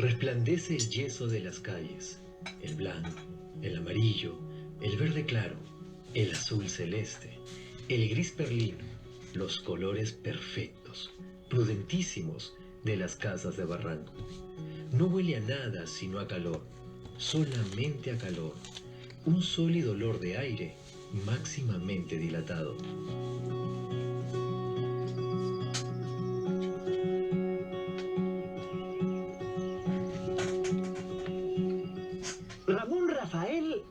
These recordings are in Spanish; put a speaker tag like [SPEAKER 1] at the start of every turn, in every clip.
[SPEAKER 1] Resplandece el yeso de las calles, el blanco, el amarillo, el verde claro, el azul celeste, el gris perlino, los colores perfectos, prudentísimos de las casas de Barranco. No huele a nada sino a calor, solamente a calor, un sólido olor de aire máximamente dilatado.
[SPEAKER 2] Ramón Rafael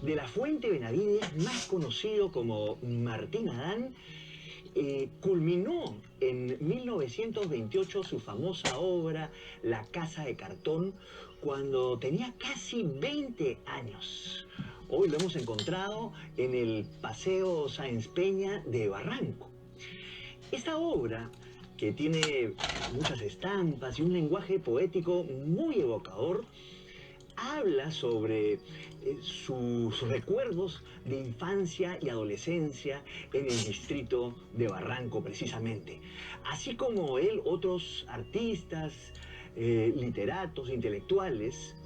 [SPEAKER 2] de la Fuente Benavides, más conocido como Martín Adán, culminó en 1928 su famosa obra La Casa de Cartón cuando tenía casi 20 años. Hoy lo hemos encontrado en el Paseo Sáenz Peña de Barranco. Esta obra, que tiene muchas estampas y un lenguaje poético muy evocador, habla sobre sus recuerdos de infancia y adolescencia en el distrito de Barranco, precisamente. Así como él, otros artistas, literatos, intelectuales,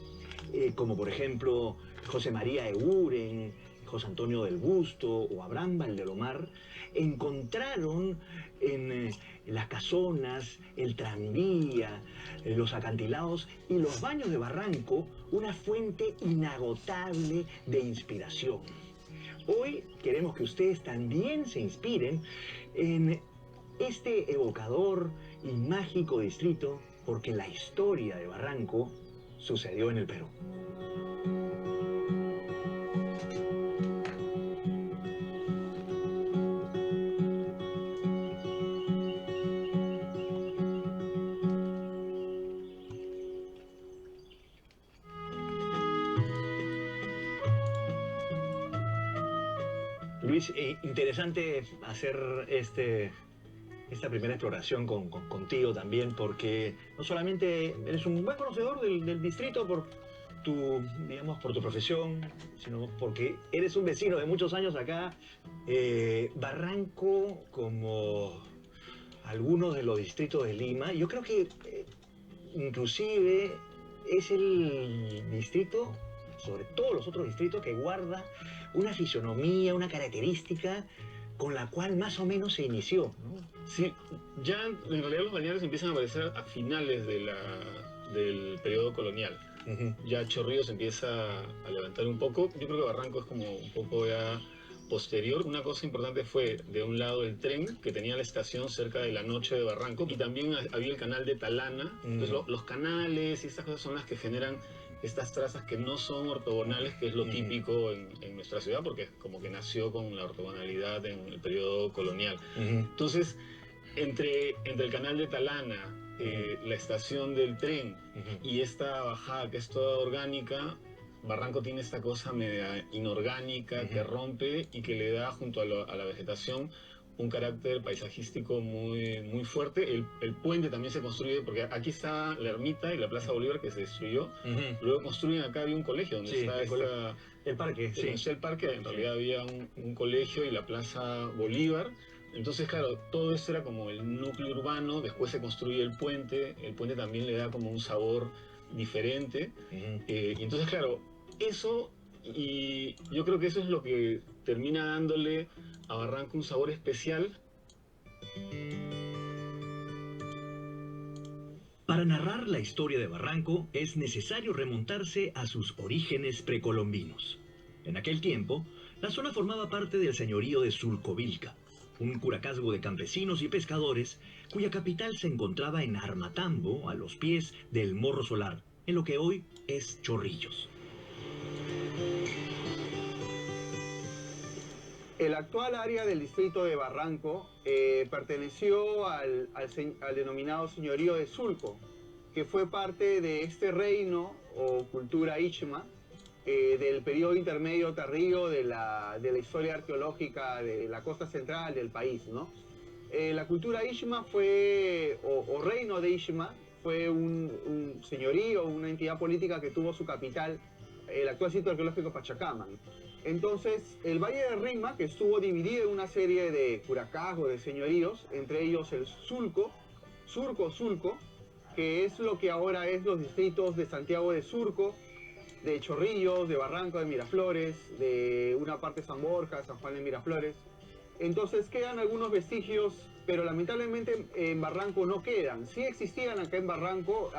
[SPEAKER 2] como por ejemplo José María Eguren, José Antonio del Busto o Abraham Valdelomar, encontraron en las casonas, el tranvía, los acantilados y los baños de Barranco una fuente inagotable de inspiración. Hoy queremos que ustedes también se inspiren en este evocador y mágico distrito, porque la historia de Barranco sucedió en el Perú. Luis, interesante hacer esta primera exploración contigo también, porque no solamente eres un buen conocedor del distrito por digamos, por tu profesión, sino porque eres un vecino de muchos años acá. Barranco, como algunos de los distritos de Lima, yo creo que inclusive es el distrito, sobre todos los otros distritos, que guarda una fisonomía, una característica con la cual más o menos se inició, ¿no?
[SPEAKER 3] Sí, ya en realidad los balnearios empiezan a aparecer a finales del periodo colonial. Ya Chorrillos empieza a levantar un poco. Yo creo que Barranco es como un poco ya posterior. Una cosa importante fue, de un lado, el tren, que tenía la estación cerca de la noche de Barranco, y también había el canal de Talana. Entonces los canales y estas cosas son las que generan estas trazas que no son ortogonales, que es lo típico en nuestra ciudad, porque como que nació con la ortogonalidad en el periodo colonial. Entonces, entre el canal de Talana, la estación del tren y esta bajada que es toda orgánica, Barranco tiene esta cosa media inorgánica que rompe y que le da, junto a la vegetación, un carácter paisajístico muy, muy fuerte. El puente también se construye, porque aquí está la ermita y la Plaza Bolívar, que se destruyó. Luego construyen acá, había un colegio donde está
[SPEAKER 2] el parque, sí.
[SPEAKER 3] El parque, en realidad había un colegio y la Plaza Bolívar. Entonces, claro, todo esto era como el núcleo urbano. Después se construye el puente también le da como un sabor diferente. Y entonces, claro, eso, y yo creo que eso es lo que termina dándole a Barranco un sabor especial.
[SPEAKER 4] Para narrar la historia de Barranco es necesario remontarse a sus orígenes precolombinos. En aquel tiempo, la zona formaba parte del señorío de Sulcovilca, un curacazgo de campesinos y pescadores cuya capital se encontraba en Armatambo, a los pies del Morro Solar, en lo que hoy es Chorrillos.
[SPEAKER 5] El actual área del distrito de Barranco perteneció al denominado señorío de Sulco, que fue parte de este reino o cultura Ichma del periodo intermedio tardío de la historia arqueológica de la costa central del país, ¿no? La cultura Ichma fue, o reino de Ichma, fue un señorío, una entidad política que tuvo su capital, el actual sitio arqueológico Pachacamac. Entonces, el Valle de Rima, que estuvo dividido en una serie de curacazgos, de señoríos, entre ellos el Sulco, que es lo que ahora es los distritos de Santiago de Surco, de Chorrillos, de Barranco, de Miraflores, de una parte de San Borja, San Juan de Miraflores. Entonces quedan algunos vestigios, pero lamentablemente en Barranco no quedan. Sí existían acá en Barranco,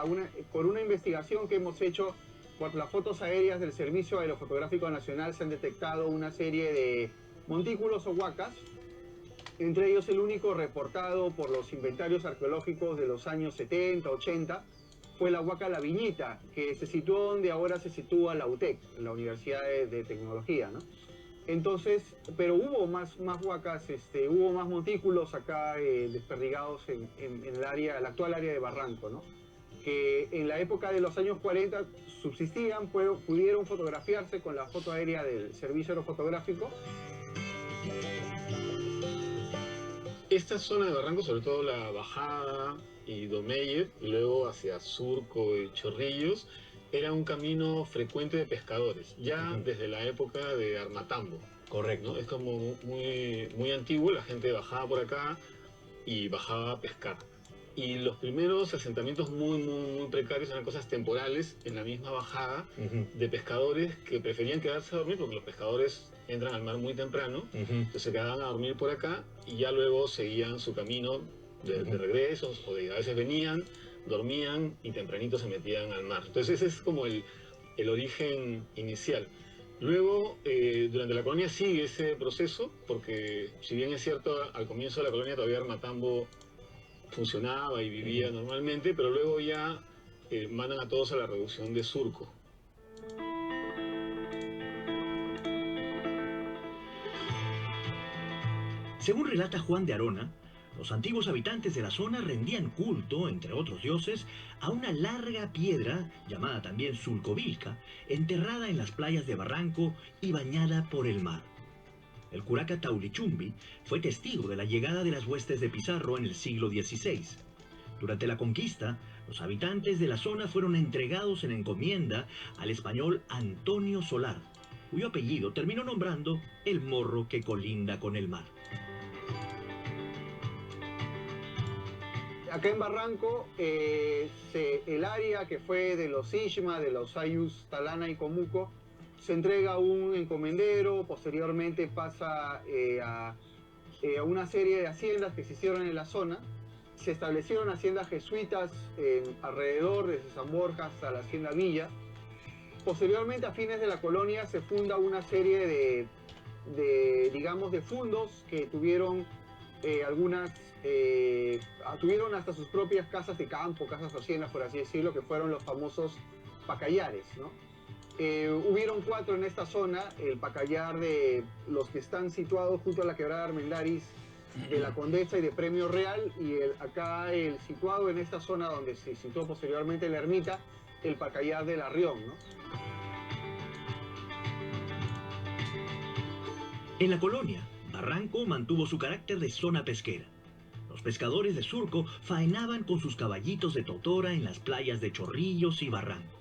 [SPEAKER 5] por una investigación que hemos hecho por las fotos aéreas del Servicio Aerofotográfico Nacional, se han detectado una serie de montículos o huacas, entre ellos el único reportado por los inventarios arqueológicos de los años 70, 80, fue la huaca La Viñita, que se situó donde ahora se sitúa la UTEC, la Universidad de Tecnología, ¿no? Entonces, pero hubo más huacas, hubo más montículos acá desperdigados en el área, la actual área de Barranco, ¿no? Que en la época de los años 40 subsistían, pudieron fotografiarse con la foto aérea del Servicio Aerofotográfico.
[SPEAKER 3] Esta zona de Barranco, sobre todo la Bajada y Domeyer, y luego hacia Surco y Chorrillos, era un camino frecuente de pescadores, ya desde la época de Armatambo.
[SPEAKER 2] Correcto.
[SPEAKER 3] ¿No? Es como muy antiguo, la gente bajaba por acá y bajaba a pescar. Y los primeros asentamientos muy precarios eran cosas temporales en la misma bajada de pescadores que preferían quedarse a dormir porque los pescadores entran al mar muy temprano, entonces se quedaban a dormir por acá y ya luego seguían su camino de regreso, o a veces venían, dormían y tempranito se metían al mar. Entonces ese es como el origen inicial. Luego, durante la colonia sigue ese proceso, porque si bien es cierto, al comienzo de la colonia todavía Armatambo funcionaba y vivía normalmente, pero luego ya mandan a todos a la reducción de Surco.
[SPEAKER 4] Según relata Juan de Arona, los antiguos habitantes de la zona rendían culto, entre otros dioses, a una larga piedra, llamada también Sulcovilca, enterrada en las playas de Barranco y bañada por el mar. El curaca Taulichumbi fue testigo de la llegada de las huestes de Pizarro en el siglo XVI. Durante la conquista, los habitantes de la zona fueron entregados en encomienda al español Antonio Solar, cuyo apellido terminó nombrando el morro que colinda con el mar.
[SPEAKER 5] Acá en Barranco, el área que fue de los Ishma, de los Ayus, Talana y Comuco, se entrega a un encomendero, posteriormente pasa a una serie de haciendas que se hicieron en la zona. Se establecieron haciendas jesuitas alrededor, desde San Borja hasta la hacienda Villa. Posteriormente, a fines de la colonia, se funda una serie de fundos que tuvieron tuvieron hasta sus propias casas de campo, casas haciendas, por así decirlo, que fueron los famosos pacallares, ¿no? Hubieron 4 en esta zona, el pacallar de los que están situados junto a la quebrada Armendáriz, de la Condesa y de Premio Real, y acá el situado en esta zona donde se situó posteriormente la ermita, el pacallar de La Rión, ¿no?
[SPEAKER 4] En la colonia, Barranco mantuvo su carácter de zona pesquera. Los pescadores de Surco faenaban con sus caballitos de totora en las playas de Chorrillos y Barranco.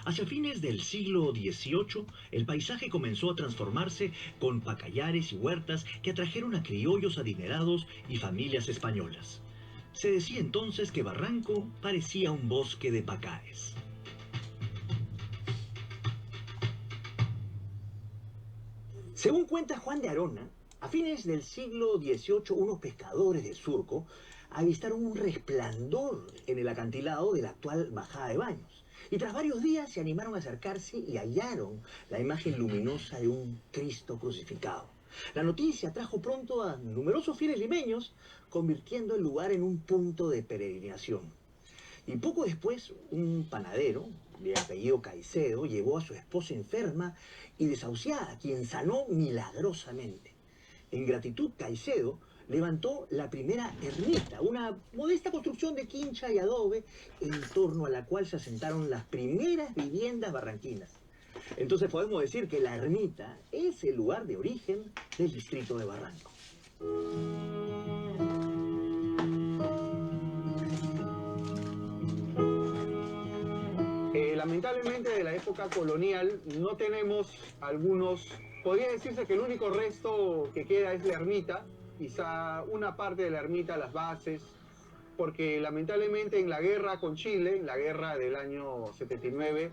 [SPEAKER 4] Hacia fines del siglo XVIII, el paisaje comenzó a transformarse con pacallares y huertas que atrajeron a criollos adinerados y familias españolas. Se decía entonces que Barranco parecía un bosque de pacares.
[SPEAKER 2] Según cuenta Juan de Arona, a fines del siglo XVIII, unos pescadores de Surco avistaron un resplandor en el acantilado de la actual Bajada de Baños. Y tras varios días se animaron a acercarse y hallaron la imagen luminosa de un Cristo crucificado. La noticia trajo pronto a numerosos fieles limeños, convirtiendo el lugar en un punto de peregrinación. Y poco después, un panadero, de apellido Caicedo, llevó a su esposa enferma y desahuciada, quien sanó milagrosamente. En gratitud, Caicedo levantó la primera ermita, una modesta construcción de quincha y adobe en torno a la cual se asentaron las primeras viviendas barranquinas. Entonces podemos decir que la ermita es el lugar de origen del distrito de Barranco.
[SPEAKER 5] Lamentablemente de la época colonial no tenemos podría decirse que el único resto que queda es la ermita, quizá una parte de la ermita, las bases, porque lamentablemente en la guerra con Chile, en la guerra del año 79,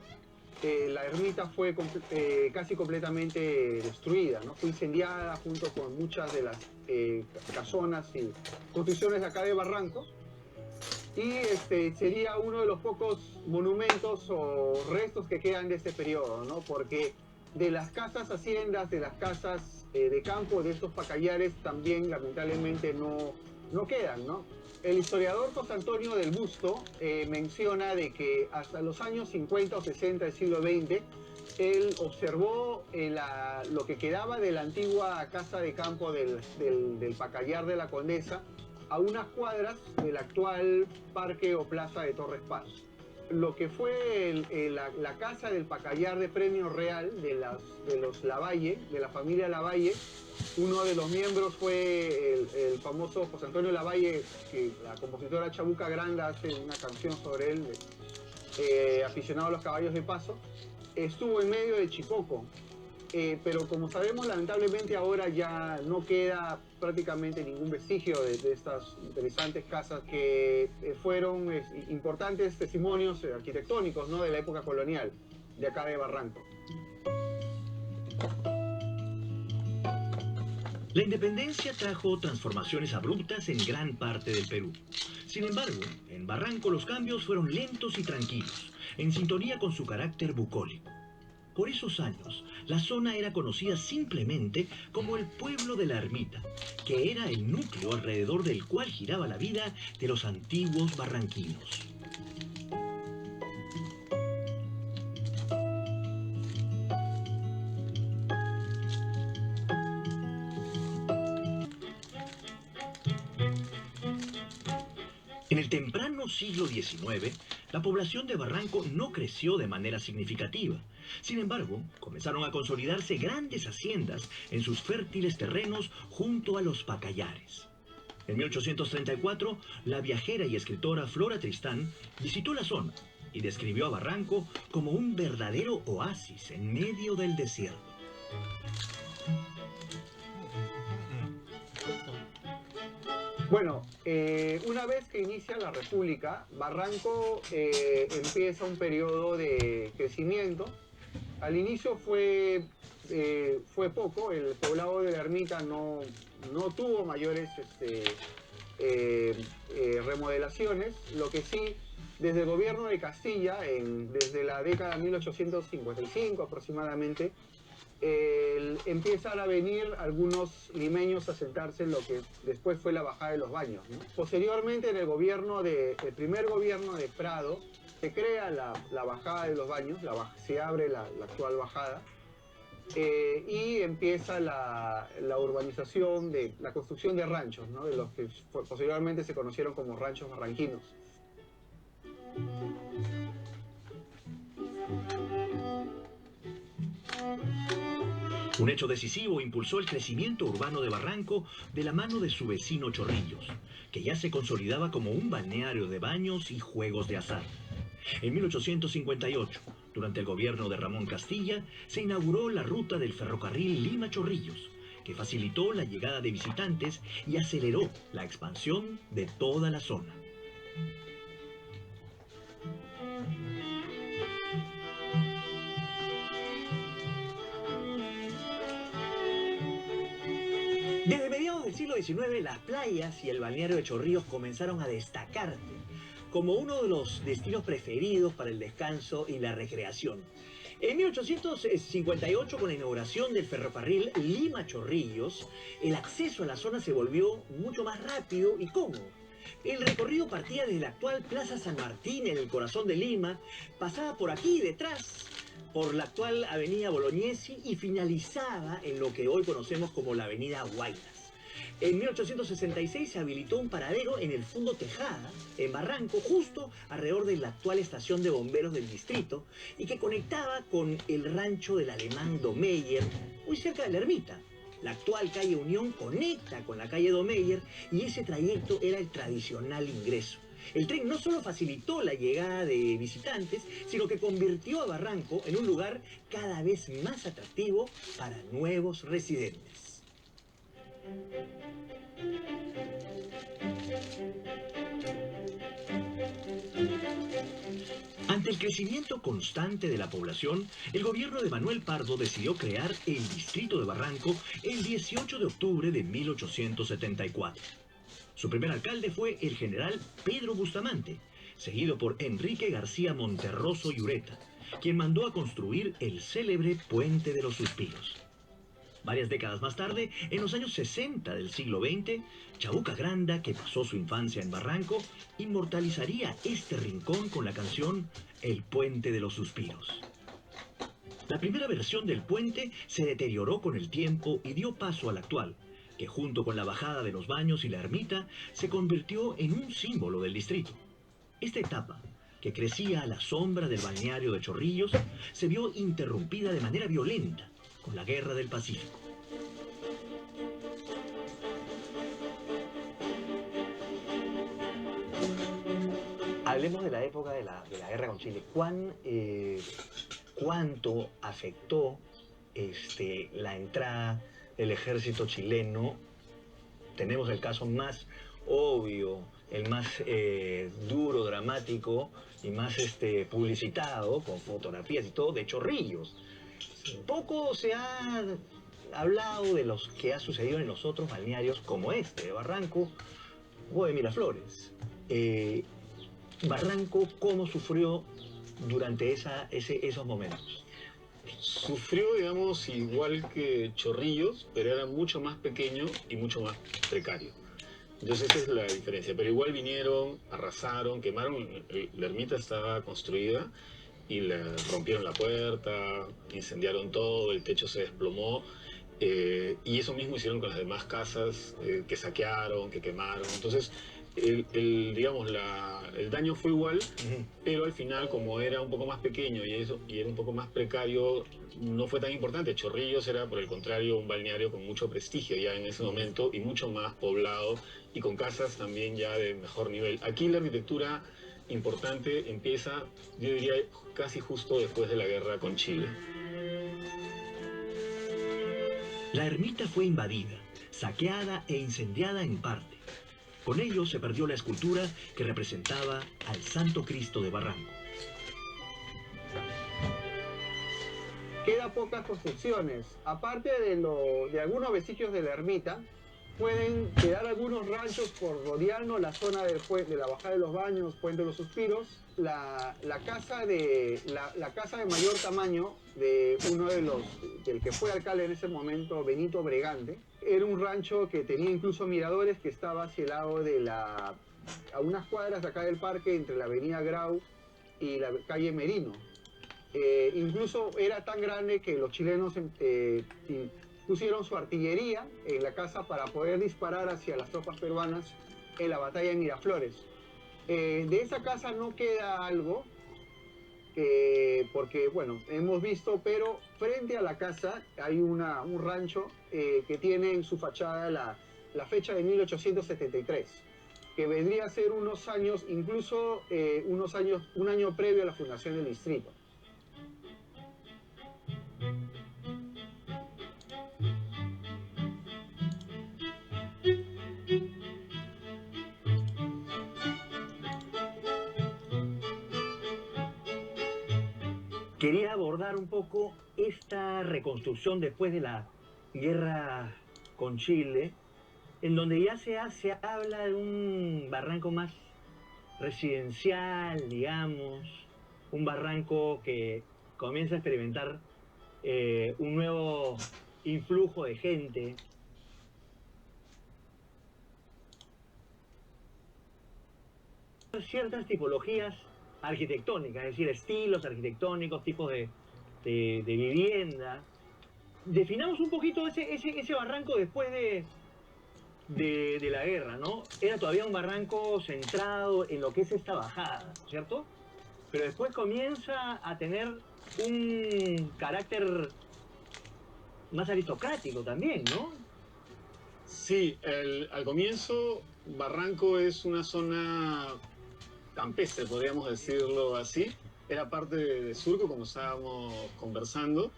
[SPEAKER 5] la ermita fue casi completamente destruida, ¿no? Fue incendiada junto con muchas de las casonas y construcciones de acá de Barranco. Y sería uno de los pocos monumentos o restos que quedan de este periodo, ¿no? Porque de las casas haciendas, de las casas de campo, de estos pacallares, también lamentablemente no quedan, ¿no? El historiador José Antonio del Busto menciona de que hasta los años 50 o 60 del siglo XX, él observó lo que quedaba de la antigua casa de campo del Pacallar de la Condesa, a unas cuadras del actual parque o plaza de Torres Paz. Lo que fue la casa del Pacallar de Premio Real de los Lavalle, de la familia Lavalle, uno de los miembros fue el famoso José Antonio Lavalle, que la compositora Chabuca Granda hace una canción sobre él, aficionado a los caballos de paso. Estuvo en medio de Chipoco, pero como sabemos, lamentablemente ahora ya no queda prácticamente ningún vestigio de estas interesantes casas que fueron importantes testimonios arquitectónicos, ¿no?, de la época colonial de acá de Barranco.
[SPEAKER 4] La independencia trajo transformaciones abruptas en gran parte del Perú. Sin embargo, en Barranco los cambios fueron lentos y tranquilos, en sintonía con su carácter bucólico. Por esos años, la zona era conocida simplemente como el pueblo de la ermita, que era el núcleo alrededor del cual giraba la vida de los antiguos barranquinos. En el temprano siglo XIX, la población de Barranco no creció de manera significativa. Sin embargo, comenzaron a consolidarse grandes haciendas en sus fértiles terrenos junto a los pacallares. En 1834, la viajera y escritora Flora Tristán visitó la zona y describió a Barranco como un verdadero oasis en medio del desierto.
[SPEAKER 5] Bueno, una vez que inicia la República, Barranco empieza un periodo de crecimiento. Al inicio fue poco, el poblado de la ermita no tuvo mayores remodelaciones. Lo que sí, desde el gobierno de Castilla, desde la década de 1855 aproximadamente, empiezan a venir algunos limeños a sentarse en lo que después fue la bajada de los Baños, ¿no? Posteriormente, en el primer gobierno de Prado, se crea la bajada de los Baños, se abre la actual bajada, y empieza la urbanización, la construcción de ranchos, ¿no?, de los que posteriormente se conocieron como ranchos barranquinos.
[SPEAKER 4] Un hecho decisivo impulsó el crecimiento urbano de Barranco de la mano de su vecino Chorrillos, que ya se consolidaba como un balneario de baños y juegos de azar. En 1858, durante el gobierno de Ramón Castilla, se inauguró la ruta del ferrocarril Lima-Chorrillos, que facilitó la llegada de visitantes y aceleró la expansión de toda la zona.
[SPEAKER 6] Desde mediados del siglo XIX, las playas y el balneario de Chorrillos comenzaron a destacarse como uno de los destinos preferidos para el descanso y la recreación. En 1858, con la inauguración del ferrocarril Lima-Chorrillos, el acceso a la zona se volvió mucho más rápido y cómodo. El recorrido partía desde la actual Plaza San Martín, en el corazón de Lima, pasaba por aquí detrás, por la actual Avenida Bolognesi, y finalizaba en lo que hoy conocemos como la Avenida Guaynas. En 1866 se habilitó un paradero en el Fundo Tejada, en Barranco, justo alrededor de la actual estación de bomberos del distrito, y que conectaba con el rancho del alemán Domeyer, muy cerca de la ermita. La actual calle Unión conecta con la calle Domeyer y ese trayecto era el tradicional ingreso. El tren no solo facilitó la llegada de visitantes, sino que convirtió a Barranco en un lugar cada vez más atractivo para nuevos residentes.
[SPEAKER 4] Ante el crecimiento constante de la población, el gobierno de Manuel Pardo decidió crear el distrito de Barranco el 18 de octubre de 1874. Su primer alcalde fue el general Pedro Bustamante, seguido por Enrique García Monterroso y Ureta, quien mandó a construir el célebre Puente de los Suspiros. Varias décadas más tarde, en los años 60 del siglo XX, Chabuca Granda, que pasó su infancia en Barranco, inmortalizaría este rincón con la canción El Puente de los Suspiros. La primera versión del puente se deterioró con el tiempo y dio paso al actual, que junto con la bajada de los baños y la ermita, se convirtió en un símbolo del distrito. Esta etapa, que crecía a la sombra del balneario de Chorrillos, se vio interrumpida de manera violenta con la Guerra del Pacífico.
[SPEAKER 6] Hablemos de la época de la guerra con Chile. ¿Cuánto afectó la entrada del ejército chileno? Tenemos el caso más obvio, el más duro, dramático y más publicitado, con fotografías y todo, de Chorrillos. Poco se ha hablado de los que ha sucedido en los otros balnearios como de Barranco o de Miraflores. Barranco, ¿cómo sufrió durante esos momentos?
[SPEAKER 3] Sufrió, digamos, igual que Chorrillos, pero era mucho más pequeño y mucho más precario. Entonces esa es la diferencia. Pero igual vinieron, arrasaron, quemaron, la ermita estaba construida y le rompieron la puerta, incendiaron todo, el techo se desplomó. Y eso mismo hicieron con las demás casas que saquearon, que quemaron. Entonces digamos, el daño fue igual, pero al final, como era un poco más pequeño y era un poco más precario, no fue tan importante. Chorrillos era, por el contrario, un balneario con mucho prestigio ya en ese momento y mucho más poblado y con casas también ya de mejor nivel. Aquí la arquitectura importante empieza, yo diría, casi justo después de la guerra con Chile.
[SPEAKER 4] La ermita fue invadida, saqueada e incendiada en parte. Con ello se perdió la escultura que representaba al Santo Cristo de Barranco.
[SPEAKER 5] Queda pocas construcciones. Aparte de algunos vestigios de la ermita, pueden quedar algunos ranchos por rodearnos la zona de la bajada de los baños, Puente de los Suspiros. La casa de mayor tamaño de del que fue alcalde en ese momento, Benito Bregante, era un rancho que tenía incluso miradores, que estaba hacia el lado a unas cuadras de acá del parque, entre la avenida Grau y la calle Merino. Incluso era tan grande que los chilenos pusieron su artillería en la casa para poder disparar hacia las tropas peruanas en la batalla de Miraflores. De esa casa no queda algo, porque, bueno, hemos visto, pero frente a la casa hay un rancho que tiene en su fachada la fecha de 1873, que vendría a ser unos años, incluso un año previo a la fundación del distrito.
[SPEAKER 6] Quería abordar un poco esta reconstrucción después de la guerra con Chile, en donde ya se habla de un Barranco más residencial, digamos, un Barranco que comienza a experimentar un nuevo influjo de gente. Ciertas tipologías arquitectónicas, es decir, estilos arquitectónicos, tipos de vivienda. Definamos un poquito ese Barranco después de la guerra, ¿no? Era todavía un Barranco centrado en lo que es esta bajada, ¿cierto? Pero después comienza a tener un carácter más aristocrático también, ¿no?
[SPEAKER 3] Sí, al comienzo Barranco es una zona campestre, podríamos decirlo así. Era parte de Surco, como estábamos conversando,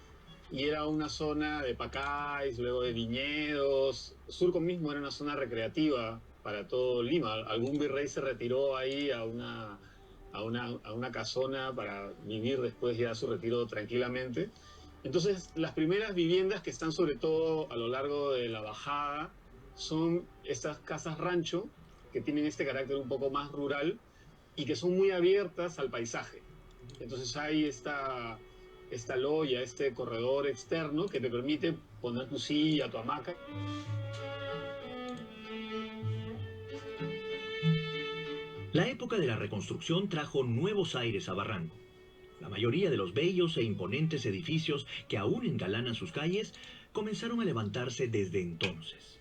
[SPEAKER 3] y era una zona de pacáis, luego de viñedos. Surco mismo era una zona recreativa para todo Lima. Algún virrey se retiró ahí a a una casona para vivir después ya su retiro tranquilamente. Entonces, las primeras viviendas que están sobre todo a lo largo de la bajada son estas casas rancho que tienen este carácter un poco más rural y que son muy abiertas al paisaje. Entonces hay esta loya, este corredor externo que te permite poner tu silla, tu hamaca.
[SPEAKER 4] La época de la reconstrucción trajo nuevos aires a Barranco. La mayoría de los bellos e imponentes edificios que aún engalanan sus calles comenzaron a levantarse desde entonces.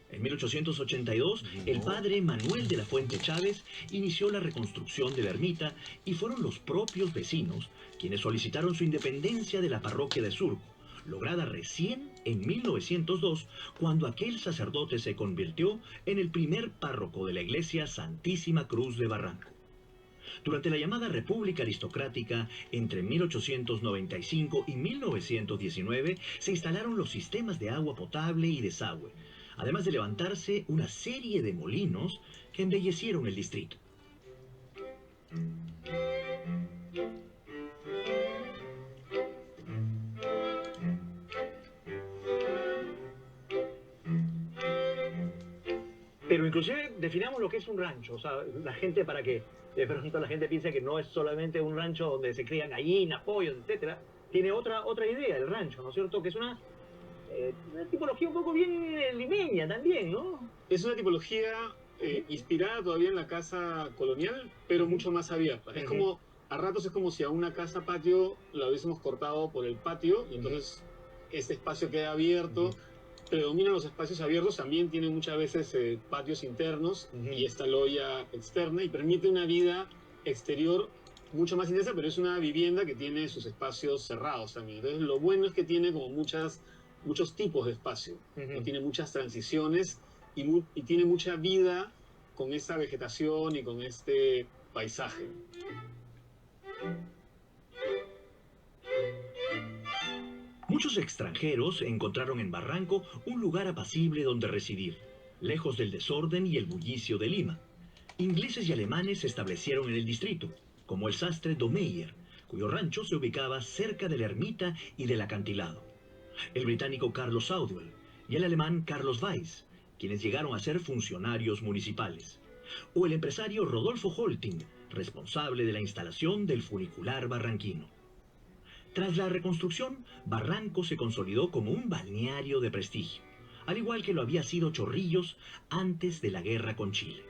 [SPEAKER 4] En 1882, el padre Manuel de la Fuente Chávez inició la reconstrucción de la ermita y fueron los propios vecinos quienes solicitaron su independencia de la parroquia de Surco, lograda recién en 1902, cuando aquel sacerdote se convirtió en el primer párroco de la iglesia Santísima Cruz de Barranco. Durante la llamada República Aristocrática, entre 1895 y 1919, se instalaron los sistemas de agua potable y desagüe, además de levantarse una serie de molinos que embellecieron el distrito.
[SPEAKER 6] Pero inclusive definamos lo que es un rancho, o sea, la gente para que de pronto la gente piense que no es solamente un rancho donde se crían gallinas, pollos, etcétera, tiene otra idea el rancho, ¿no es cierto? Que es una tipología un poco bien limeña también, ¿no?
[SPEAKER 3] Es una tipología inspirada todavía en la casa colonial, pero mucho más abierta. Es como, a ratos es como si a una casa patio la hubiésemos cortado por el patio, y entonces este espacio queda abierto. Predominan los espacios abiertos, también tienen muchas veces patios internos y esta loya externa, y permite una vida exterior mucho más intensa, pero es una vivienda que tiene sus espacios cerrados también. Entonces lo bueno es que tiene como muchos tipos de espacio, ¿no? Tiene muchas transiciones y tiene mucha vida con esta vegetación y con este paisaje.
[SPEAKER 4] Muchos extranjeros encontraron en Barranco un lugar apacible donde residir, lejos del desorden y el bullicio de Lima. Ingleses y alemanes se establecieron en el distrito, como el sastre Domeyer, cuyo rancho se ubicaba cerca de la ermita y del acantilado, el británico Carlos Southwell y el alemán Carlos Weiss, quienes llegaron a ser funcionarios municipales, o el empresario Rodolfo Holting, responsable de la instalación del funicular barranquino. Tras la reconstrucción, Barranco se consolidó como un balneario de prestigio, al igual que lo había sido Chorrillos antes de la guerra con Chile.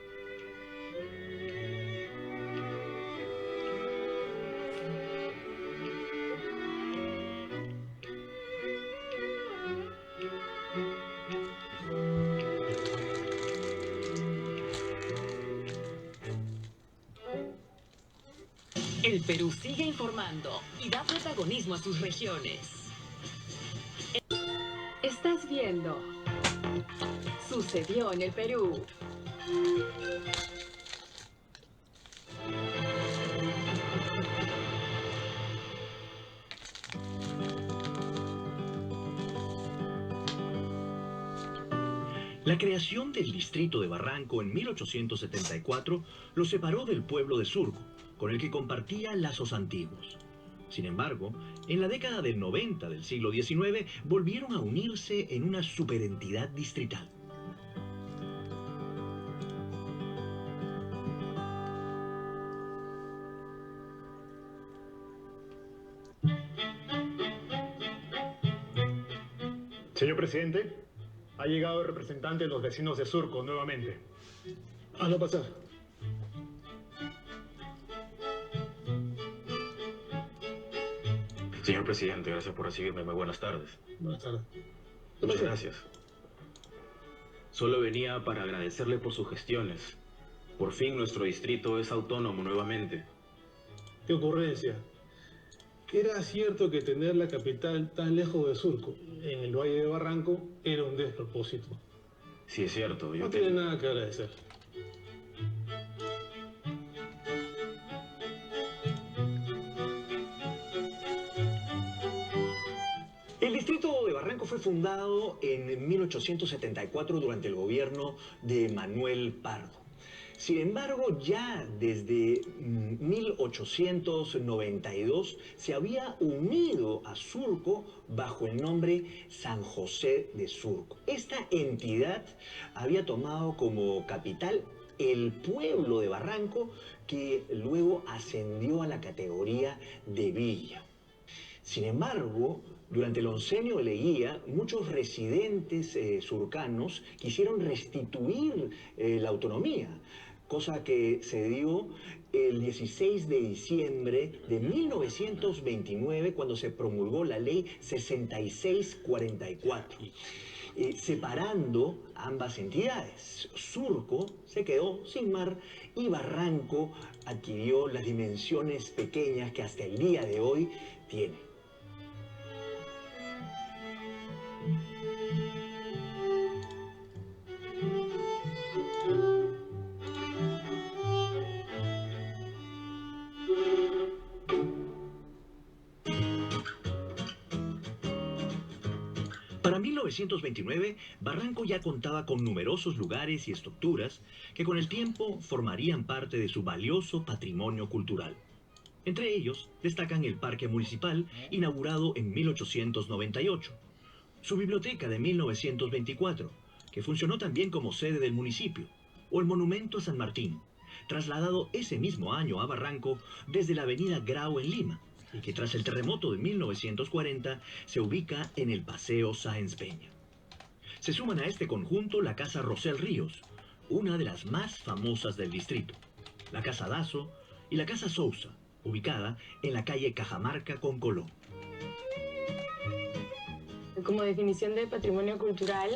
[SPEAKER 7] El Perú sigue informando y da protagonismo a sus regiones.
[SPEAKER 8] Estás viendo. Sucedió en el Perú.
[SPEAKER 4] La creación del distrito de Barranco en 1874 lo separó del pueblo de Surco, con el que compartía lazos antiguos. Sin embargo, en la década del 90 del siglo XIX volvieron a unirse en una superentidad distrital.
[SPEAKER 9] Señor presidente, ha llegado el representante de los vecinos de Surco nuevamente.
[SPEAKER 3] Hazlo pasar.
[SPEAKER 10] Señor presidente, gracias por recibirme. Muy buenas tardes.
[SPEAKER 3] Buenas tardes.
[SPEAKER 10] Muchas gracias. Solo venía para agradecerle por sus gestiones. Por fin nuestro distrito es autónomo nuevamente.
[SPEAKER 11] ¿Qué ocurrencia? Era cierto que tener la capital tan lejos de Surco, en el Valle de Barranco, era un despropósito.
[SPEAKER 10] Sí, es cierto.
[SPEAKER 11] No tiene nada que agradecer.
[SPEAKER 6] El distrito de Barranco fue fundado en 1874 durante el gobierno de Manuel Pardo. Sin embargo, ya desde 1892 se había unido a Surco bajo el nombre San José de Surco. Esta entidad había tomado como capital el pueblo de Barranco, que luego ascendió a la categoría de villa. Sin embargo, durante el oncenio de Leguía, muchos residentes surcanos quisieron restituir la autonomía, cosa que se dio el 16 de diciembre de 1929, cuando se promulgó la ley 6644. Separando ambas entidades. Surco se quedó sin mar y Barranco adquirió las dimensiones pequeñas que hasta el día de hoy tiene. Para 1929, Barranco ya contaba con numerosos lugares y estructuras que con el tiempo formarían parte de su valioso patrimonio cultural. Entre ellos destacan el Parque Municipal, inaugurado en 1898, su biblioteca de 1924, que funcionó también como sede del municipio, o el Monumento a San Martín, trasladado ese mismo año a Barranco desde la avenida Grau en Lima, y que tras el terremoto de 1940 se ubica en el Paseo Sáenz Peña. Se suman a este conjunto la Casa Rosel Ríos, una de las más famosas del distrito, la Casa Dazo y la Casa Sousa, ubicada en la calle Cajamarca con Colón.
[SPEAKER 12] Como definición de patrimonio cultural,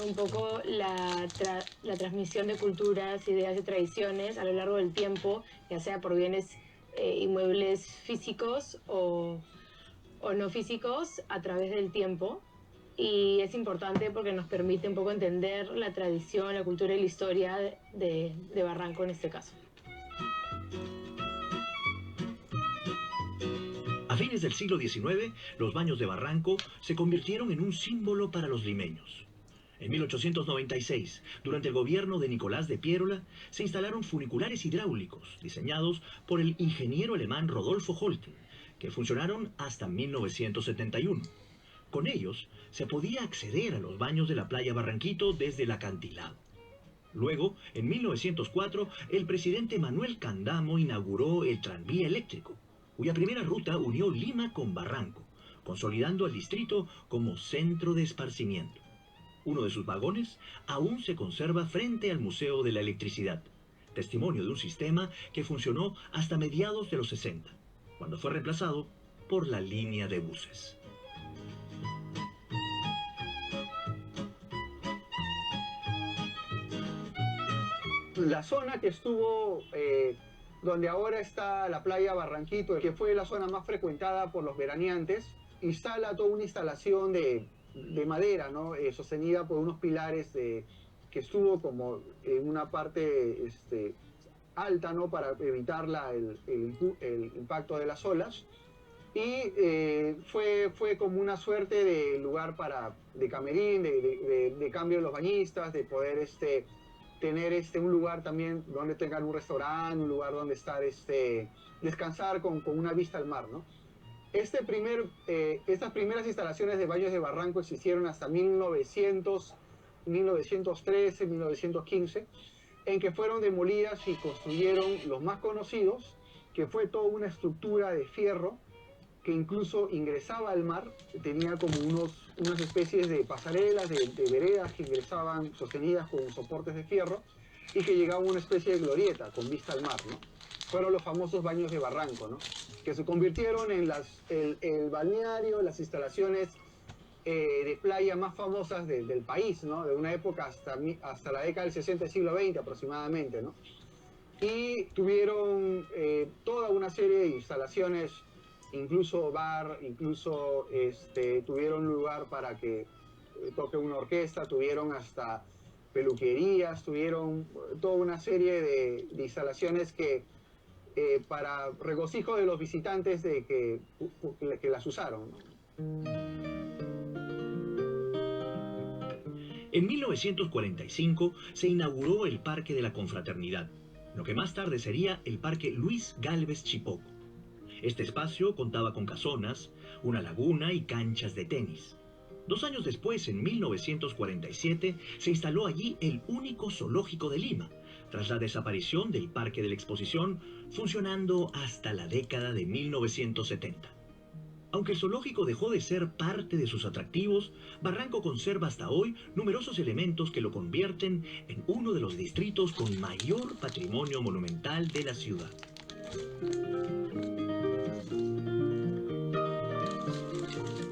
[SPEAKER 12] un poco la transmisión de culturas, ideas y tradiciones a lo largo del tiempo, ya sea por bienes inmuebles físicos o no físicos a través del tiempo. Y es importante porque nos permite un poco entender la tradición, la cultura y la historia de Barranco en este caso.
[SPEAKER 4] A fines del siglo XIX, los baños de Barranco se convirtieron en un símbolo para los limeños. En 1896, durante el gobierno de Nicolás de Piérola, se instalaron funiculares hidráulicos diseñados por el ingeniero alemán Rodolfo Holten, que funcionaron hasta 1971. Con ellos, se podía acceder a los baños de la playa Barranquito desde el acantilado. Luego, en 1904, el presidente Manuel Candamo inauguró el tranvía eléctrico, cuya primera ruta unió Lima con Barranco, consolidando al distrito como centro de esparcimiento. Uno de sus vagones aún se conserva frente al Museo de la Electricidad, testimonio de un sistema que funcionó hasta mediados de los 60, cuando fue reemplazado por la línea de buses.
[SPEAKER 5] La zona que estuvo, donde ahora está la playa Barranquito, que fue la zona más frecuentada por los veraneantes, instala toda una instalación de madera, ¿no? Sostenida por unos pilares que estuvo como en una parte alta, ¿no? Para evitar el impacto de las olas. Y fue como una suerte de lugar de camerín, de cambio de los bañistas, de poder tener un lugar también donde tengan un restaurante, un lugar donde estar, descansar con una vista al mar, ¿no? Estas primeras instalaciones de baños de Barranco existieron hasta 1913, 1915, en que fueron demolidas y construyeron los más conocidos, que fue toda una estructura de fierro que incluso ingresaba al mar, tenía como unas especies de pasarelas, de veredas que ingresaban sostenidas con soportes de fierro y que llegaba a una especie de glorieta con vista al mar, ¿no? Fueron los famosos baños de Barranco, ¿no? Que se convirtieron en el balneario, las instalaciones de playa más famosas del país, ¿no? De una época hasta la década del 60 del siglo XX aproximadamente, ¿no? Y tuvieron toda una serie de instalaciones, incluso bar, incluso tuvieron lugar para que toque una orquesta, tuvieron hasta peluquerías, tuvieron toda una serie de instalaciones que para regocijo de los visitantes de que las usaron, ¿no?
[SPEAKER 4] En 1945 se inauguró el Parque de la Confraternidad, lo que más tarde sería el Parque Luis Gálvez Chipoco. Este espacio contaba con casonas, una laguna y canchas de tenis. 2 años después, en 1947, se instaló allí el único zoológico de Lima, tras la desaparición del Parque de la Exposición, funcionando hasta la década de 1970. Aunque el zoológico dejó de ser parte de sus atractivos, Barranco conserva hasta hoy numerosos elementos que lo convierten en uno de los distritos con mayor patrimonio monumental de la ciudad.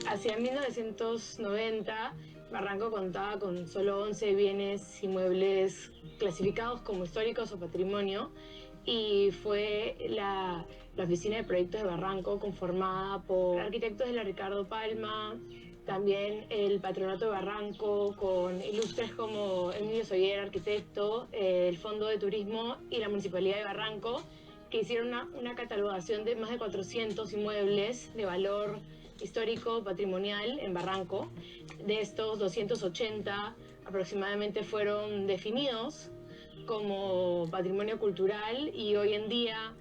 [SPEAKER 12] Hacia 1990, Barranco contaba con solo 11 bienes inmuebles clasificados como históricos o patrimonio, y fue la oficina de proyectos de Barranco conformada por arquitectos de la Ricardo Palma, también el Patronato de Barranco con ilustres como Emilio Soller, arquitecto, el Fondo de Turismo y la Municipalidad de Barranco, que hicieron una catalogación de más de 400 inmuebles de valor histórico patrimonial en Barranco. De estos, 280 aproximadamente fueron definidos como patrimonio cultural, y hoy en día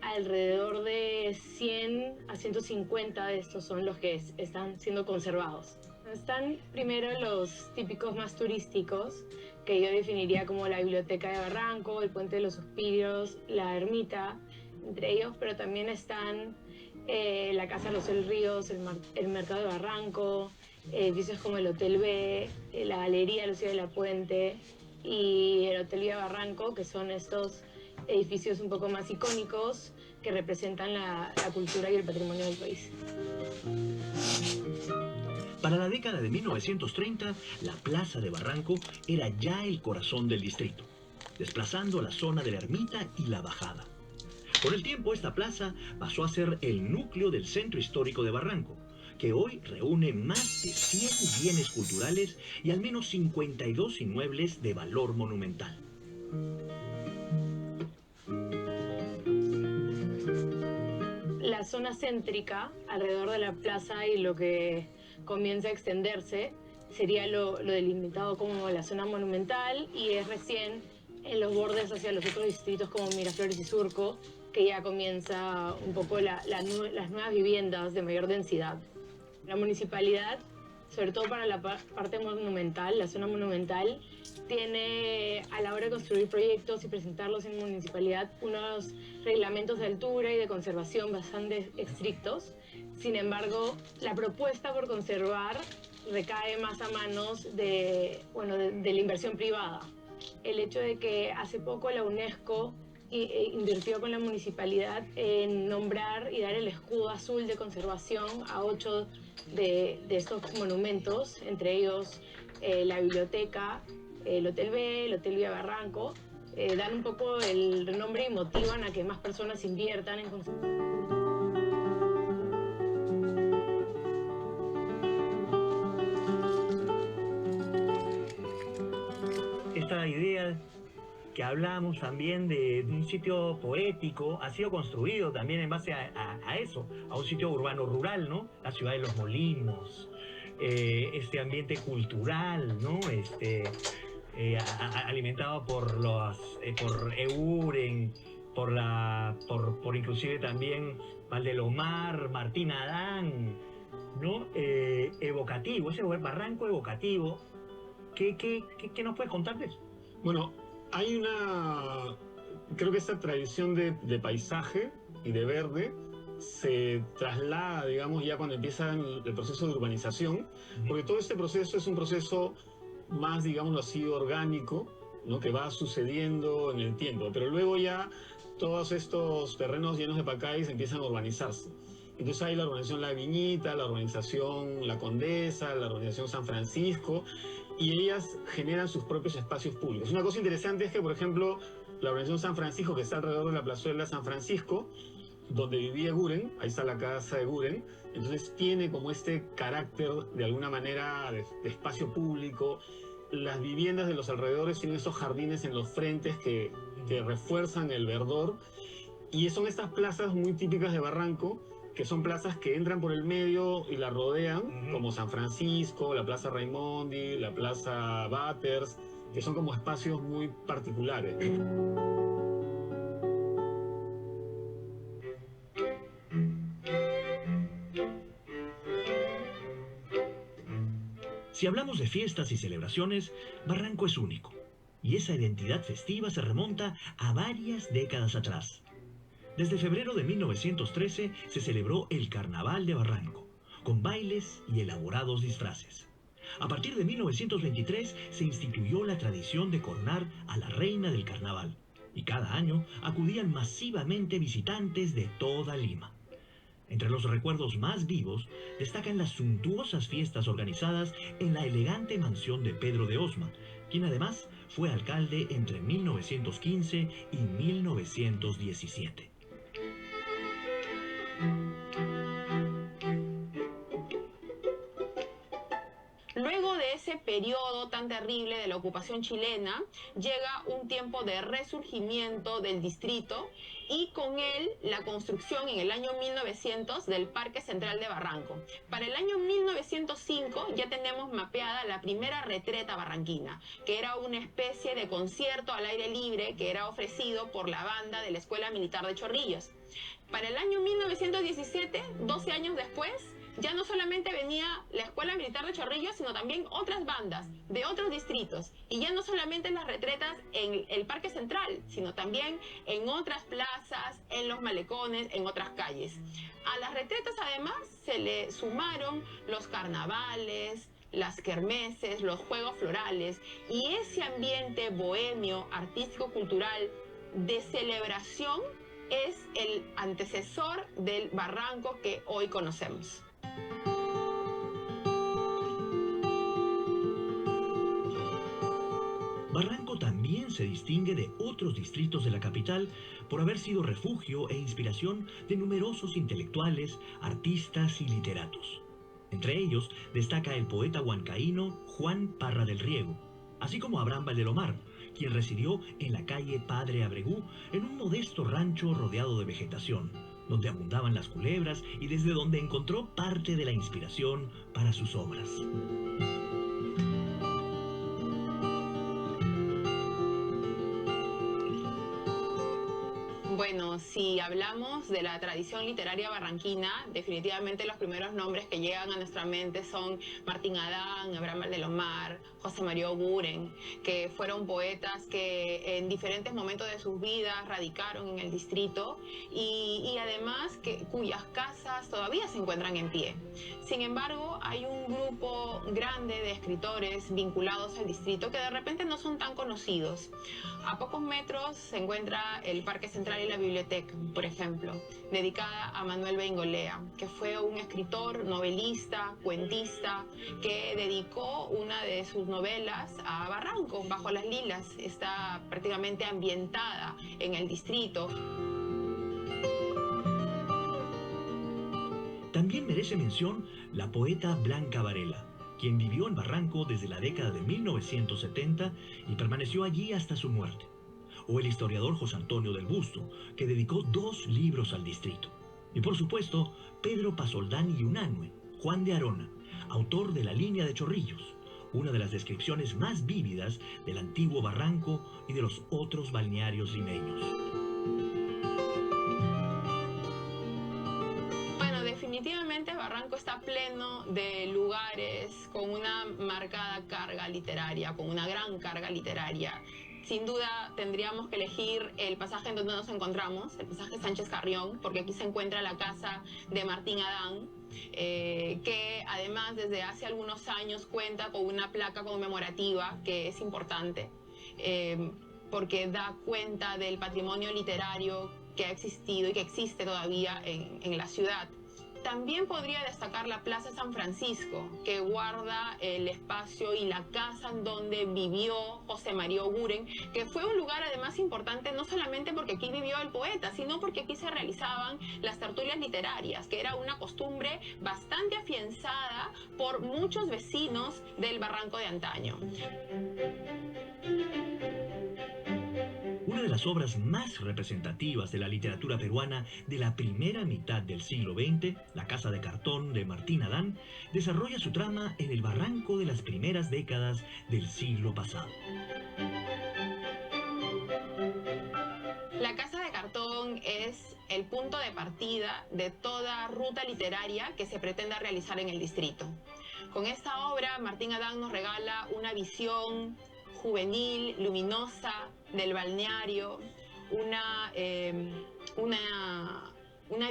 [SPEAKER 12] alrededor de 100 a 150 de estos son los que están siendo conservados. Están primero los típicos más turísticos, que yo definiría como la Biblioteca de Barranco, el Puente de los Suspiros, la Ermita, entre ellos, pero también están la Casa Los Ríos, el Mercado de Barranco, edificios como el Hotel B, la Galería Lucía de la Puente y el Hotel Vía Barranco, que son estos edificios un poco más icónicos que representan la cultura y el patrimonio del país.
[SPEAKER 4] Para la década de 1930, la Plaza de Barranco era ya el corazón del distrito, desplazando a la zona de la Ermita y la Bajada. Con el tiempo, esta plaza pasó a ser el núcleo del centro histórico de Barranco, que hoy reúne más de 100 bienes culturales y al menos 52 inmuebles de valor monumental.
[SPEAKER 12] La zona céntrica alrededor de la plaza y lo que comienza a extenderse sería lo delimitado como la zona monumental, y es recién en los bordes hacia los otros distritos como Miraflores y Surco que ya comienza un poco las nuevas viviendas de mayor densidad. La municipalidad, sobre todo para la parte monumental, la zona monumental, tiene a la hora de construir proyectos y presentarlos en municipalidad unos reglamentos de altura y de conservación bastante estrictos. Sin embargo, la propuesta por conservar recae más a manos de la inversión privada. El hecho de que hace poco la UNESCO invirtió con la municipalidad en nombrar y dar el escudo azul de conservación a 8 de estos monumentos, entre ellos la biblioteca, el Hotel B, el Hotel Vía Barranco, dan un poco el renombre y motivan a que más personas inviertan en conservación.
[SPEAKER 6] Esta idea que hablamos también de un sitio poético ha sido construido también en base a eso, a un sitio urbano rural, ¿no? La ciudad de los molinos, este ambiente cultural, ¿no? Alimentado por Eguren, por inclusive también Valdelomar, Martín Adán, ¿no? Evocativo, ese Barranco evocativo. ¿Qué nos puedes contar de eso?
[SPEAKER 3] Bueno, hay creo que esta tradición de paisaje y de verde se traslada, digamos, ya cuando empieza el proceso de urbanización, porque todo este proceso es un proceso más, digámoslo así, orgánico, ¿no? Que va sucediendo en el tiempo, pero luego ya todos estos terrenos llenos de pacáis empiezan a urbanizarse. Entonces hay la urbanización La Viñita, la urbanización La Condesa, la urbanización San Francisco, y ellas generan sus propios espacios públicos. Una cosa interesante es que, por ejemplo, la urbanización San Francisco, que está alrededor de la plazuela San Francisco, donde vivía Eguren, ahí está la casa de Eguren, entonces tiene como este carácter de alguna manera de espacio público. Las viviendas de los alrededores tienen esos jardines en los frentes que refuerzan el verdor, y son estas plazas muy típicas de Barranco que son plazas que entran por el medio y la rodean, como San Francisco, la Plaza Raimondi, la Plaza Batters, que son como espacios muy particulares.
[SPEAKER 4] Si hablamos de fiestas y celebraciones, Barranco es único, y esa identidad festiva se remonta a varias décadas atrás. Desde febrero de 1913 se celebró el Carnaval de Barranco, con bailes y elaborados disfraces. A partir de 1923 se instituyó la tradición de coronar a la reina del carnaval, y cada año acudían masivamente visitantes de toda Lima. Entre los recuerdos más vivos destacan las suntuosas fiestas organizadas en la elegante mansión de Pedro de Osma, quien además fue alcalde entre 1915 y 1917.
[SPEAKER 13] Luego de ese periodo tan terrible de la ocupación chilena, llega un tiempo de resurgimiento del distrito y con él la construcción en el año 1900 del Parque Central de Barranco. Para el año 1905 ya tenemos mapeada la primera retreta barranquina, que era una especie de concierto al aire libre que era ofrecido por la banda de la Escuela Militar de Chorrillos. Para el año 1917, 12 años después, ya no solamente venía la Escuela Militar de Chorrillos, sino también otras bandas de otros distritos. Y ya no solamente las retretas en el Parque Central, sino también en otras plazas, en los malecones, en otras calles. A las retretas además se le sumaron los carnavales, las kermeses, los juegos florales y ese ambiente bohemio, artístico-cultural de celebración es el antecesor del Barranco que hoy conocemos.
[SPEAKER 4] Barranco también se distingue de otros distritos de la capital por haber sido refugio e inspiración de numerosos intelectuales, artistas y literatos. Entre ellos destaca el poeta huancaíno Juan Parra del Riego, así como Abraham Valdelomar, quien residió en la calle Padre Abregú en un modesto rancho rodeado de vegetación, donde abundaban las culebras y desde donde encontró parte de la inspiración para sus obras.
[SPEAKER 13] Bueno, si hablamos de la tradición literaria barranquina, definitivamente los primeros nombres que llegan a nuestra mente son Martín Adán, Abraham Valdelomar, José María Oguren, que fueron poetas que en diferentes momentos de sus vidas radicaron en el distrito y además cuyas casas todavía se encuentran en pie. Sin embargo, hay un grupo grande de escritores vinculados al distrito que de repente no son tan conocidos. A pocos metros se encuentra el Parque Central y la biblioteca, por ejemplo, dedicada a Manuel Beingolea, que fue un escritor, novelista, cuentista, que dedicó una de sus novelas a Barranco, Bajo las Lilas. Está prácticamente ambientada en el distrito.
[SPEAKER 4] También merece mención la poeta Blanca Varela, quien vivió en Barranco desde la década de 1970 y permaneció allí hasta su muerte. O el historiador José Antonio del Busto, que dedicó 2 libros al distrito. Y por supuesto, Pedro Pasoldán y Unanue, Juan de Arona, autor de La Línea de Chorrillos, una de las descripciones más vívidas del antiguo Barranco y de los otros balnearios limeños.
[SPEAKER 13] Definitivamente Barranco está pleno de lugares con una marcada carga literaria, con una gran carga literaria. Sin duda tendríamos que elegir el pasaje en donde nos encontramos, el pasaje Sánchez Carrión, porque aquí se encuentra la casa de Martín Adán, que además desde hace algunos años cuenta con una placa conmemorativa que es importante, porque da cuenta del patrimonio literario que ha existido y que existe todavía en la ciudad. También podría destacar la Plaza San Francisco, que guarda el espacio y la casa en donde vivió José María Oguren, que fue un lugar además importante no solamente porque aquí vivió el poeta, sino porque aquí se realizaban las tertulias literarias, que era una costumbre bastante afianzada por muchos vecinos del Barranco de antaño.
[SPEAKER 4] Una de las obras más representativas de la literatura peruana de la primera mitad del siglo XX, La Casa de Cartón de Martín Adán, desarrolla su trama en el barranco de las primeras décadas del siglo pasado.
[SPEAKER 13] La Casa de Cartón es el punto de partida de toda ruta literaria que se pretenda realizar en el distrito. Con esta obra, Martín Adán nos regala una visión juvenil, luminosa del balneario, una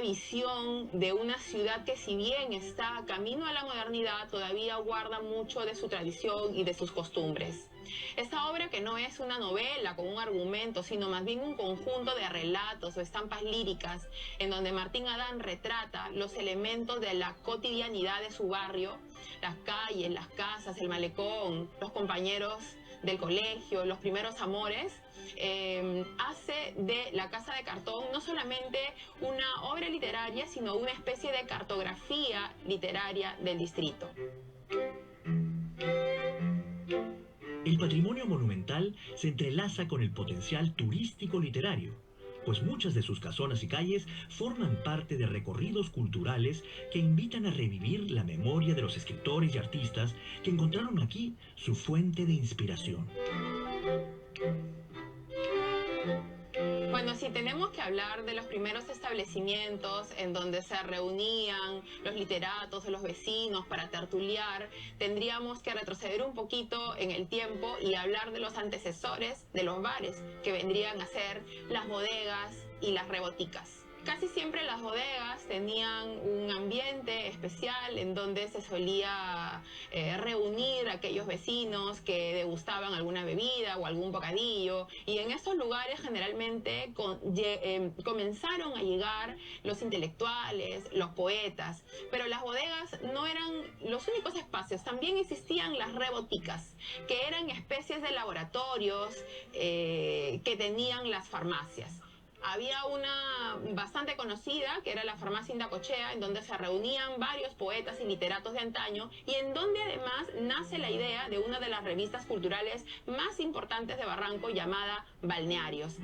[SPEAKER 13] visión de una ciudad que, si bien está camino a la modernidad, todavía guarda mucho de su tradición y de sus costumbres. Esta obra, que no es una novela con un argumento, sino más bien un conjunto de relatos o estampas líricas en donde Martín Adán retrata los elementos de la cotidianidad de su barrio, las calles, las casas, el malecón, los compañeros del colegio, los primeros amores, hace de La Casa de Cartón no solamente una obra literaria, sino una especie de cartografía literaria del distrito.
[SPEAKER 4] El patrimonio monumental se entrelaza con el potencial turístico literario, pues muchas de sus casonas y calles forman parte de recorridos culturales que invitan a revivir la memoria de los escritores y artistas que encontraron aquí su fuente de inspiración.
[SPEAKER 13] Bueno, si tenemos que hablar de los primeros establecimientos en donde se reunían los literatos o los vecinos para tertuliar, tendríamos que retroceder un poquito en el tiempo y hablar de los antecesores de los bares, que vendrían a ser las bodegas y las reboticas. Casi siempre las bodegas tenían un ambiente especial en donde se solía reunir a aquellos vecinos que degustaban alguna bebida o algún bocadillo, y en estos lugares generalmente comenzaron a llegar los intelectuales, los poetas, pero las bodegas no eran los únicos espacios. También existían las reboticas, que eran especies de laboratorios que tenían las farmacias. Había una bastante conocida, que era la farmacia Indacochea, en donde se reunían varios poetas y literatos de antaño, y en donde además nace la idea de una de las revistas culturales más importantes de Barranco, llamada Balnearios.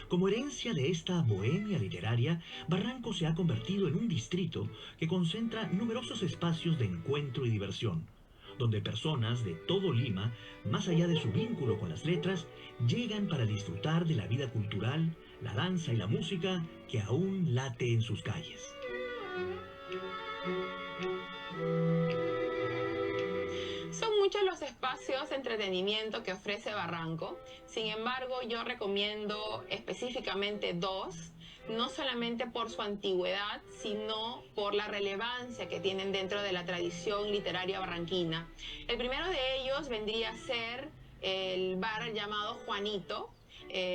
[SPEAKER 4] Como herencia de esta bohemia literaria, Barranco se ha convertido en un distrito que concentra numerosos espacios de encuentro y diversión, donde personas de todo Lima, más allá de su vínculo con las letras, llegan para disfrutar de la vida cultural, la danza y la música que aún late en sus calles.
[SPEAKER 13] Son muchos los espacios de entretenimiento que ofrece Barranco. Sin embargo, yo recomiendo específicamente dos, no solamente por su antigüedad, sino por la relevancia que tienen dentro de la tradición literaria barranquina. El primero de ellos vendría a ser el bar llamado Juanito,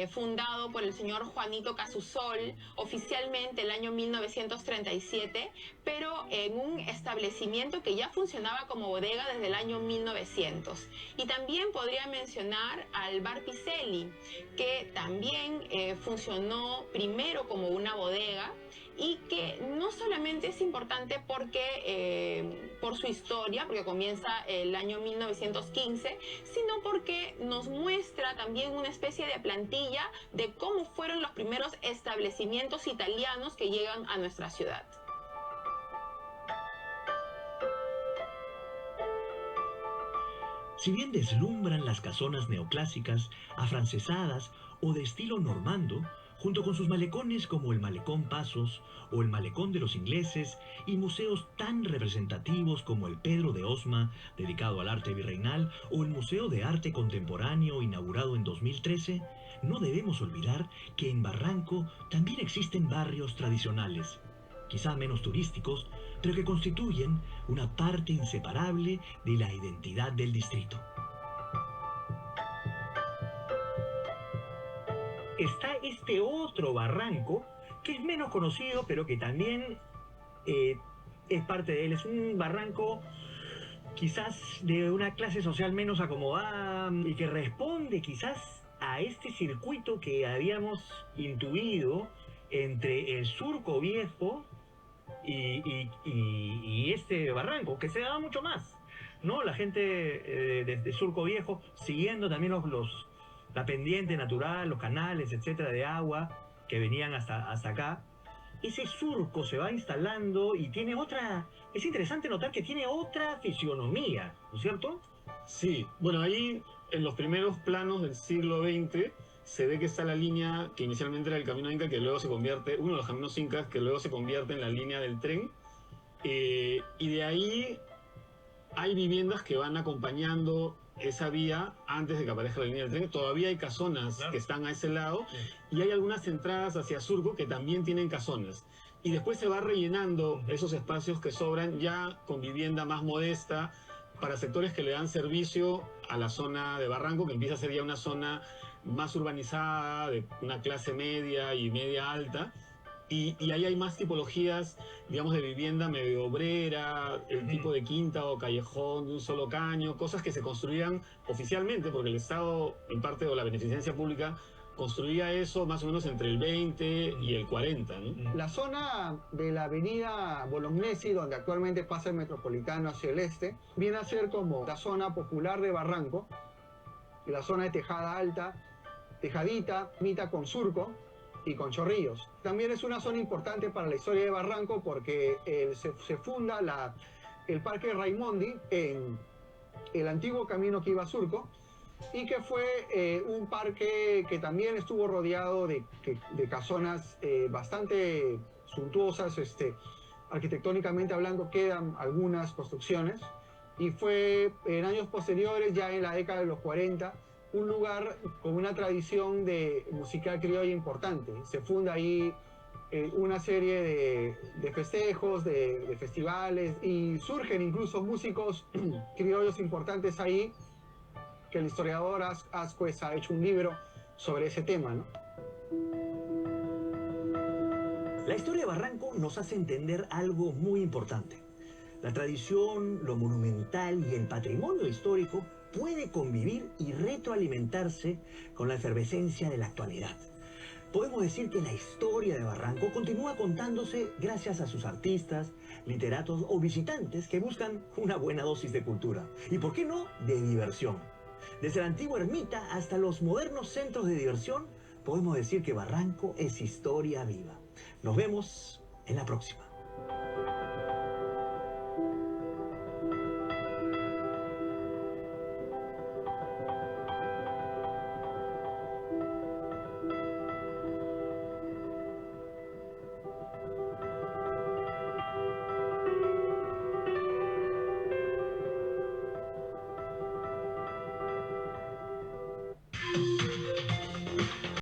[SPEAKER 13] fundado por el señor Juanito Casusol, oficialmente el año 1937, pero en un establecimiento que ya funcionaba como bodega desde el año 1900. Y también podría mencionar al bar Piselli, que también funcionó primero como una bodega, y que no solamente es importante porque, por su historia, porque comienza el año 1915, sino porque nos muestra también una especie de plantilla de cómo fueron los primeros establecimientos italianos que llegan a nuestra ciudad.
[SPEAKER 4] Si bien deslumbran las casonas neoclásicas, afrancesadas o de estilo normando, junto con sus malecones como el Malecón Pasos o el Malecón de los Ingleses, y museos tan representativos como el Pedro de Osma, dedicado al arte virreinal, o el Museo de Arte Contemporáneo, inaugurado en 2013, no debemos olvidar que en Barranco también existen barrios tradicionales, quizá menos turísticos, pero que constituyen una parte inseparable de la identidad del distrito.
[SPEAKER 6] Está este otro barranco, que es menos conocido, pero que también es parte de él. Es un barranco quizás de una clase social menos acomodada y que responde quizás a este circuito que habíamos intuido entre el Surco Viejo y este barranco, que se daba mucho más.
[SPEAKER 4] ¿no? La gente de Surco Viejo siguiendo también la pendiente natural, los canales, etcétera, de agua que venían hasta acá. Ese surco se va instalando y tiene otra... Es interesante notar que tiene otra fisionomía, ¿no es cierto?
[SPEAKER 3] Sí, bueno, ahí en los primeros planos del siglo XX se ve que está la línea que inicialmente era el camino inca, que luego se convierte, uno de los caminos incas, que luego se convierte en la línea del tren. Y de ahí hay viviendas que van acompañando esa vía antes de que aparezca la línea del tren. Todavía hay casonas que están a ese lado, y hay algunas entradas hacia Surco que también tienen casonas. Y después se va rellenando esos espacios que sobran ya con vivienda más modesta para sectores que le dan servicio a la zona de Barranco, que empieza a ser ya una zona más urbanizada, de una clase media y media alta. Y ahí hay más tipologías, digamos, de vivienda medio obrera, el tipo de quinta o callejón de un solo caño, cosas que se construían oficialmente, porque el Estado, en parte, o la beneficencia pública, construía eso más o menos entre el 20 y el 40, ¿no?
[SPEAKER 5] La zona de la avenida Bolognesi, donde actualmente pasa el metropolitano hacia el este, viene a ser como la zona popular de Barranco, la zona de Tejada Alta, Tejadita, mitad con Surco y con Chorrillos. También es una zona importante para la historia de Barranco porque se funda el Parque Raimondi en el antiguo camino que iba a Surco, y que fue un parque que también estuvo rodeado de casonas bastante suntuosas, arquitectónicamente hablando quedan algunas construcciones, y fue en años posteriores, ya en la década de los 40, un lugar con una tradición de musical criolla importante. Se funda ahí una serie de festejos, de festivales, y surgen incluso músicos criollos importantes ahí, que el historiador Ascuez ha hecho un libro sobre ese tema, ¿no?
[SPEAKER 4] La historia de Barranco nos hace entender algo muy importante. La tradición, lo monumental y el patrimonio histórico puede convivir y retroalimentarse con la efervescencia de la actualidad. Podemos decir que la historia de Barranco continúa contándose gracias a sus artistas, literatos o visitantes que buscan una buena dosis de cultura. Y, ¿por qué no?, de diversión. Desde la antigua ermita hasta los modernos centros de diversión, podemos decir que Barranco es historia viva. Nos vemos en la próxima.